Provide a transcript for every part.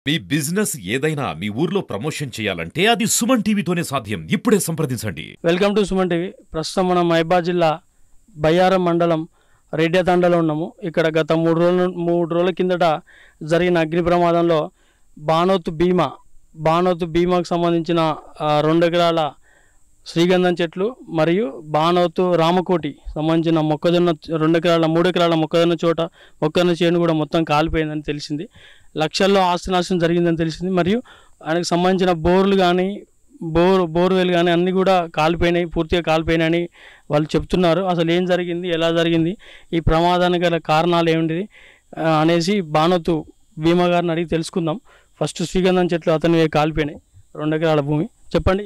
మీ business ఏదైనా మీ ఊర్లో promotion చేయాలంటే అది సుమన్ టీవీతోనే సాధ్యం. ఇప్పుడే సంప్రదించండి. Welcome to Suman TV. ప్రస్తుతం మనం మహబూబాబాద్ జిల్లా బయ్యారం మండలం రెడ్డితండలో ఉన్నాము. ఇక్కడ గత మూడు రోజుల కిందట జరిగిన అగ్ని ప్రమాదంలో బానోతు భీమాకు సంబంధించిన 2 ఎకరాల శ్రీగంధం చెట్లు మరియు బానోతు రామకోటి సంబంధించిన మొక్కజొన్న 3 ఎకరాల మొక్కజొన్న చేను కూడా మొత్తం కాలిపోయిందని తెలిసింది. లక్షల్లో ఆస్తి నాశనం జరిగిందని తెలిసింది. మరియు ఆయనకు సంబంధించిన బోర్లు కానీ బోర్వెల్ కానీ అన్నీ కూడా పూర్తిగా కాలిపోయినాయని వాళ్ళు చెప్తున్నారు. అసలు ఏం జరిగింది, ఎలా జరిగింది, ఈ ప్రమాదానికి గల కారణాలు ఏమిటి అనేసి బానోతు భీమా గారిని అడిగి తెలుసుకుందాం. ఫస్ట్ శ్రీగంధం చెట్లు అతను కాలిపోయినాయి, 2 ఎకరాల భూమి. చెప్పండి,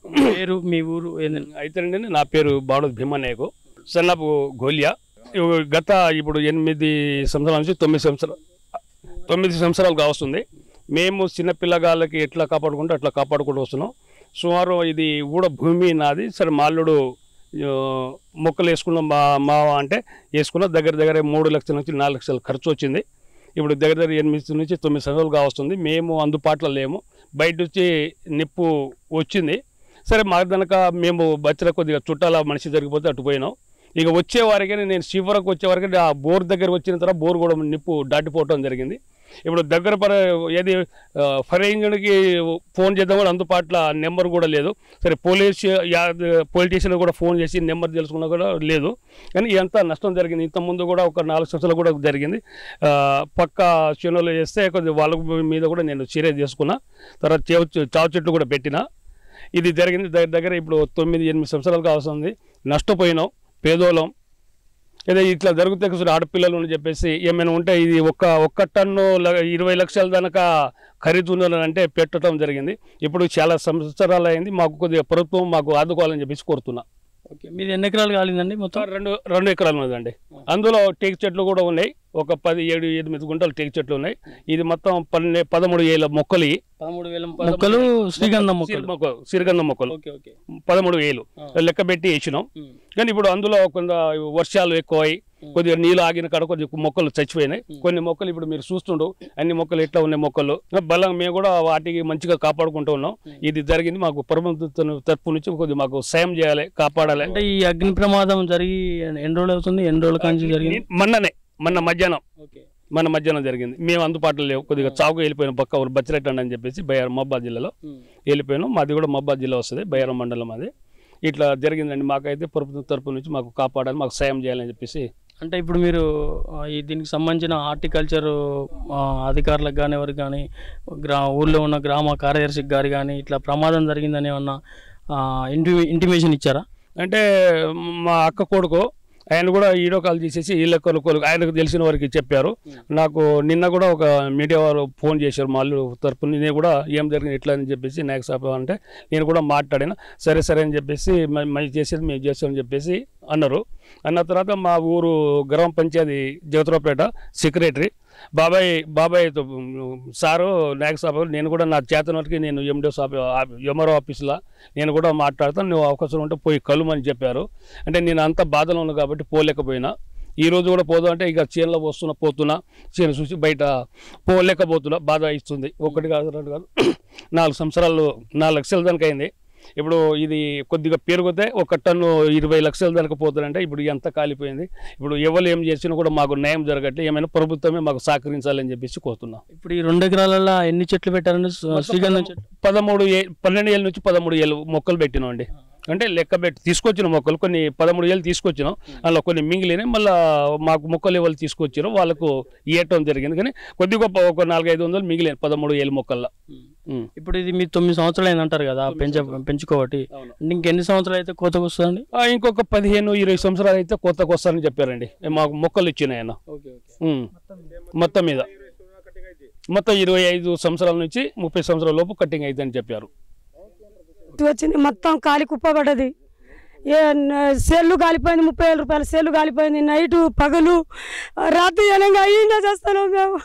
పేరు, మీ ఊరు ఏంటంటే? అయితేనండి, నా పేరు బానోతు భీమనాయకు, సన్నపు గోలియా. గత ఇప్పుడు 8 సంవత్సరాల నుంచి 9 సంవత్సరాలు కావస్తుంది. మేము చిన్నపిల్లగాళ్ళకి ఎట్లా కాపాడుకుంటూ అట్లా కాపాడుకుంటూ వస్తున్నాం. సుమారు ఇది కూడా భూమి నాది. సరే, మాల్లుడు మొక్కలు వేసుకున్నాం మావ అంటే వేసుకున్నాం. దగ్గర 3 లక్షల నుంచి 4 లక్షల ఖర్చు వచ్చింది. ఇప్పుడు దగ్గర 8 నుంచి 9 సంవత్సరాలు కావస్తుంది. మేము అందుబాటులో లేము. బయట నుంచి నిప్పు వచ్చింది. సరే, మాకు కనుక మేము బచ్చల కొద్దిగా చుట్టాల మనిషి జరిగిపోతే అటు పోయినాం. ఇక వచ్చేవారికి నేను శివరకు వచ్చేవారికి ఆ బోర్ దగ్గర వచ్చిన తర్వాత బోర్ కూడా నిప్పు దాటిపోవటం జరిగింది. ఇప్పుడు దగ్గర ఏది ఫైర్ ఇంజిన్కి ఫోన్ చేద్దాం కూడా అందుబాటులో నెంబర్ కూడా లేదు. సరే, పోలీస్ స్టేషన్లో కూడా ఫోన్ చేసి నెంబర్ తెలుసుకున్నా కూడా లేదు. కానీ ఎంత నష్టం జరిగింది. ఇంతకుముందు కూడా ఒక 4 సంవత్సరాలు కూడా జరిగింది. పక్క చేనులు చేస్తే కొద్దిగా వాళ్ళ మీద కూడా నేను చర్య చేసుకున్నా. తర్వాత చావు చెట్లు కూడా పెట్టినా. ఇది జరిగింది దగ్గర ఇప్పుడు 9-8 సంవత్సరాలు కావస్తుంది. నష్టపోయినాం, పేదోళం. ఏదో ఇట్లా జరిగితే ఆడపిల్లలు అని చెప్పేసి ఏమైనా ఉంటే ఇది ఒక్క టన్ను 20 లక్షల దాకా ఖరీదు ఉండాలంటే పెట్టడం జరిగింది. ఇప్పుడు చాలా సంవత్సరాలు అయింది. మాకు కొద్దిగా ప్రభుత్వం మాకు ఆదుకోవాలని చెప్పేసి కోరుతున్నా. ఓకే, మీది ఎన్ని ఎకరాలు కాలిందండి? మొత్తం 2 ఎకరాలు ఉన్నదండి. అందులో టేక్ చెట్లు కూడా ఉన్నాయి. ఒక 17-8 గుంటలు టేక్ చెట్లు ఉన్నాయి. ఇది మొత్తం 13,000 మొక్కలు. 13,000 మొక్కలు శ్రీగంధం మొక్కలు 13,000 లెక్క పెట్టి వేసినాం. కానీ ఇప్పుడు అందులో కొంత వర్షాలు ఎక్కువై కొద్దిగా నీళ్ళు ఆగిన కాడ కొద్దిగా మొక్కలు చచ్చిపోయినాయి. కొన్ని మొక్కలు ఇప్పుడు మీరు చూస్తుండ్రు, అన్ని మొక్కలు ఎట్లా ఉన్నాయి మొక్కలు. బలంగా మేము కూడా వాటికి మంచిగా కాపాడుకుంటూ ఉన్నాం. ఇది జరిగింది. మాకు ప్రభుత్వం తరపు నుంచి కొద్దిగా మాకు సాయం చేయాలి, కాపాడాలి. అంటే ఈ అగ్ని ప్రమాదం జరిగి ఎన్ని రోజులు అవుతుంది? ఎన్ని రోజుల కాంచి జరిగింది? మొన్న మధ్యాహ్నం జరిగింది. మేము అందుబాటులో లేవు. కొద్దిగా చావుకు వెళ్ళిపోయిన పక్క బచ్చిరెట్టండి అని చెప్పేసి మహబూబాబాద్ జిల్లాలో వెళ్ళిపోయినాం. మాది కూడా మహబూబాబాద్ జిల్లా వస్తుంది, బయ్యారం మండలం. అది ఇట్లా జరిగిందండి. మాకైతే ప్రభుత్వం తరపు నుంచి మాకు కాపాడాలి, మాకు సాయం చేయాలని చెప్పేసి. అంటే ఇప్పుడు మీరు దీనికి సంబంధించిన హార్టికల్చర్ అధికారులకు కానీ ఎవరికి కానీ ఊళ్ళో ఉన్న గ్రామ కార్యదర్శికి గారు కానీ ఇట్లా ప్రమాదం జరిగిందని ఏమన్నా ఇంటిమేషన్ ఇచ్చారా? అంటే మా అక్క కొడుకు ఆయన కూడా వీడియో కాల్ చేసేసి ఆయనకు తెలిసిన వారికి చెప్పారు. నాకు నిన్న కూడా ఒక మీడియా వారు ఫోన్ చేశారు మా అల్లుడు తరపున. నేను కూడా ఏం జరిగింది ఎట్లా అని చెప్పేసి నాయక సాబ్ అంటే నేను కూడా మాట్లాడినా. సరే అని చెప్పేసి మేము చేస్తామని చెప్పేసి అన్నారు. అన్న తర్వాత మా ఊరు గ్రామ పంచాయతీ జగతరావుపేట సెక్రటరీ బాబాయ్ సారు నాయక సాబ్, నేను కూడా నా చేతన వరకు నేను ఎంఆర్ఓ ఆఫీసులో నేను కూడా మాట్లాడతాను, నువ్వు అవకాశం ఉంటే పోయి కలుమని చెప్పారు. అంటే నేను అంత బాధలో ఉన్నా కాబట్టి పోలేకపోయినా. ఈరోజు కూడా పోదాం అంటే ఇక చేనులో పోతున్నా చేను చూసి బయట పోలేకపోతున్నా. బాధ ఇస్తుంది. 1 కాదు 2 కాదు 4 సంవత్సరాలు 4 లక్షల దానికి అయింది. ఇప్పుడు ఇది కొద్దిగా పెరిగితే 1 టన్ను 20 లక్షల దానికి పోతుందంటే ఇప్పుడు ఎంత కాలిపోయింది. ఇప్పుడు ఎవరు ఏం చేసినా కూడా మాకు న్యాయం జరగట్లేదు. ఏమైనా ప్రభుత్వమే మాకు సహకరించాలని చెప్పేసి కోరుతున్నాం. ఇప్పుడు ఈ 2 ఎకరాలలో ఎన్ని చెట్లు పెట్టారండి? శ్రీగంధం చెట్లు 12,000 నుంచి 13,000 మొక్కలు పెట్టినాం అండి. అంటే లెక్క పెట్టి తీసుకొచ్చిన మొక్కలు కొన్ని 13,000 తీసుకొచ్చినాం. అందులో కొన్ని మింగిలినాయి. మళ్ళీ మాకు మొక్కలు ఎవరు తీసుకొచ్చారో వాళ్ళకు ఇవ్వటం జరిగింది. కానీ కొద్దిగా ఒక 400-500 మిగిలిన 13,000 మొక్కల్లో. ఇప్పుడు ఇది మీ 9 సంవత్సరాలు అయింది అంటారు కదా పెంచుకోబట్టి, ఇంకెన్ని సంవత్సరాలు అయితే కోతకు వస్తుందండి? ఇంకొక 15-20 సంవత్సరాలు అయితే కోతకు వస్తారని చెప్పారండి. మాకు మొక్కలు ఇచ్చినాయి ఆయన. మొత్తం మీద మొత్తం 25 సంవత్సరాల నుంచి 30 సంవత్సరాల లోపు కటింగ్ అవుతుందని చెప్పారు. వచ్చింది మొత్తం కాలి కుప్పబడ్డది. సేళ్ళు కాలిపోయింది. 30,000 రూపాయల సేళ్ళు కాలిపోయింది. నైటు పగలు రాత్రి జనంగా అయ్యిందా చేస్తాను మేము.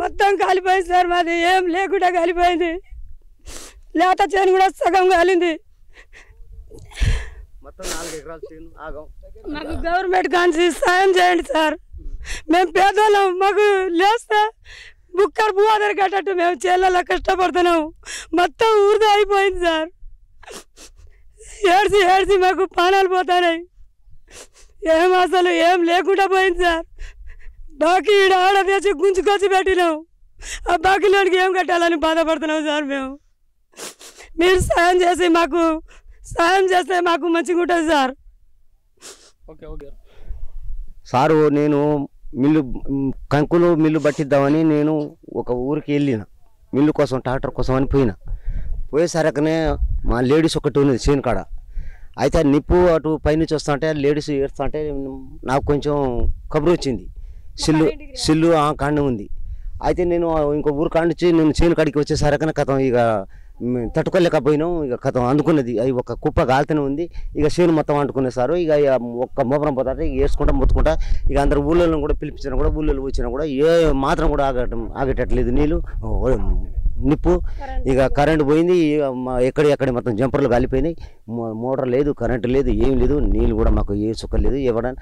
మొత్తం కాలిపోయింది సార్. మాది ఏం లేకుండా కాలిపోయింది. లేత చేను కూడా సగం కాలింది. మాకు గవర్నమెంట్ కానీ సాయం చేయండి సార్. మేము పేదోళ్ళం. మాకు లేస్తే కడుపు ఆధార్ కట్టట్టు మేము చేళ్ళలో కష్టపడుతున్నాము. మొత్తం ఊరితో అయిపోయింది సార్. ఏడ్చి ఏడ్చి మాకు ప్రాణాలు పోతున్నాయి. ఏం అసలు ఏం లేకుండా పోయింది సార్. బాకీ ఈడ ఆడ తెచ్చి గుంజుకొచ్చి పెట్టినాం. ఆ బాకీలోనికి ఏం కట్టాలని బాధపడుతున్నాం సార్ మేము. మీరు సాయం చేస్తే మాకు మంచిగా ఉంటుంది సార్. ఓకే ఓకే సారు, నేను కంకులు మిల్లు పట్టిద్దామని నేను ఒక ఊరికి వెళ్ళిన, మిల్లు కోసం ట్రాక్టర్ కోసం అని పోయేసరికనే మా లేడీస్ ఒకటి ఉన్నది చేను కాడ. అయితే ఆ నిప్పు అటు పైనుంచి వస్తా అంటే లేడీస్ ఏడుస్తా అంటే నాకు కొంచెం కబురు వచ్చింది. సిల్లు కాండ ఉంది. అయితే నేను ఇంకో ఊరు కాడ నుంచి నేను చేను కాడికి వచ్చేసరికనే కథం ఇక తట్టుకోలేకపోయినాం. ఇక కథం అందుకున్నది అది ఒక కుప్ప గాలితోనే ఉంది. ఇక చేను మొత్తం అంటుకునే సారు. ఇక ఒక్క మోపరం పోతాంటే వేసుకుంటా మొత్తుకుంటా ఇక అందరు ఊళ్ళో కూడా పిలిపించినా కూడా ఊళ్ళో వచ్చినా కూడా ఏ మాత్రం కూడా ఆగేటట్లేదు నీళ్ళు నిప్పు. ఇక కరెంటు పోయింది. ఎక్కడ మొత్తం జంపర్లు కాలిపోయినాయి. మోటార్ లేదు, కరెంటు లేదు, ఏం లేదు. నీళ్ళు కూడా మాకు ఏ చుక్క లేదు. ఇవ్వడానికి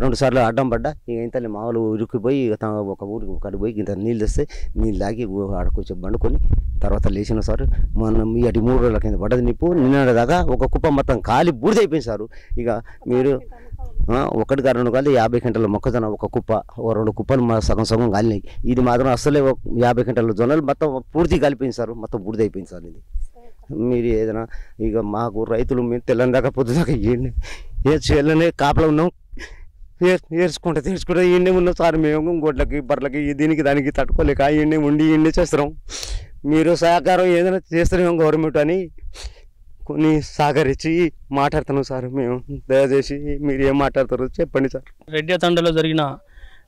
2 సార్లు అడ్డం పడ్డా. ఇక ఇంత మామూలు ఇరుక్కుపోయి ఒక ఊరికి కడిగి పోయి ఇంత నీళ్ళు తెస్తే నీళ్ళు తాగి ఆడకొచ్చి బండుకొని తర్వాత లేచిన సార్. మనం అటు 3 రోజుల కింద పడ్డది నిప్పు. నిన్న దాకా ఒక కుప్ప మొత్తం కాలి బూడిదైపోయింది సారు. ఇక మీరు 1 కాదు 2 కాదు 50 క్వింటాల మొక్కజొన్న ఒక కుప్ప, 2 కుప్పలు సగం కాలినాయి. ఇది మాత్రం అసలే 50 క్వింటాల జొన్నలు మొత్తం పూర్తి కాలిపోయింది సార్. మొత్తం బూడిదైపోయింది సార్. ఇది మీరు ఏదైనా ఇక మాకు రైతులు మేము తెల్లని దాకా పొద్దుదాకా ఏ చేయాలనే కాపలా ఉన్నాం. ఏర్చుకుంటా ఈయనే ఉన్నాం సార్. మేము గొడ్లకి బర్రెలకి దీనికి దానికి తట్టుకోలేక ఈయనే చేస్తున్నాం. మీరు సహకారం ఏదైనా చేస్తున్నాం గవర్నమెంట్ అని కొన్ని సహకరించి మాట్లాడుతున్నాం సార్. మేము దయచేసి మీరు ఏం మాట్లాడతారో చెప్పండి సార్. రెడ్డి తండలో జరిగిన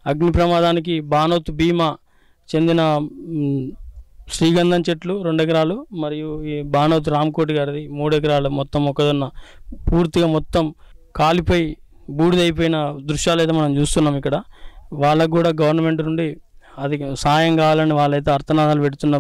అగ్ని ప్రమాదానికి బానోతు భీమా చెందిన శ్రీగంధం చెట్లు 2 ఎకరాలు మరియు ఈ బానోతు రామకోటి గారిది 3 ఎకరాలు మొత్తం మొక్కజొన్న పూర్తిగా మొత్తం కాలిపోయి బూడిదైపోయిన దృశ్యాలు అయితే మనం చూస్తున్నాం ఇక్కడ. వాళ్ళకు కూడా గవర్నమెంట్ నుండి అది సాయం కావాలని వాళ్ళైతే అర్థనాదాలు పెడుతున్న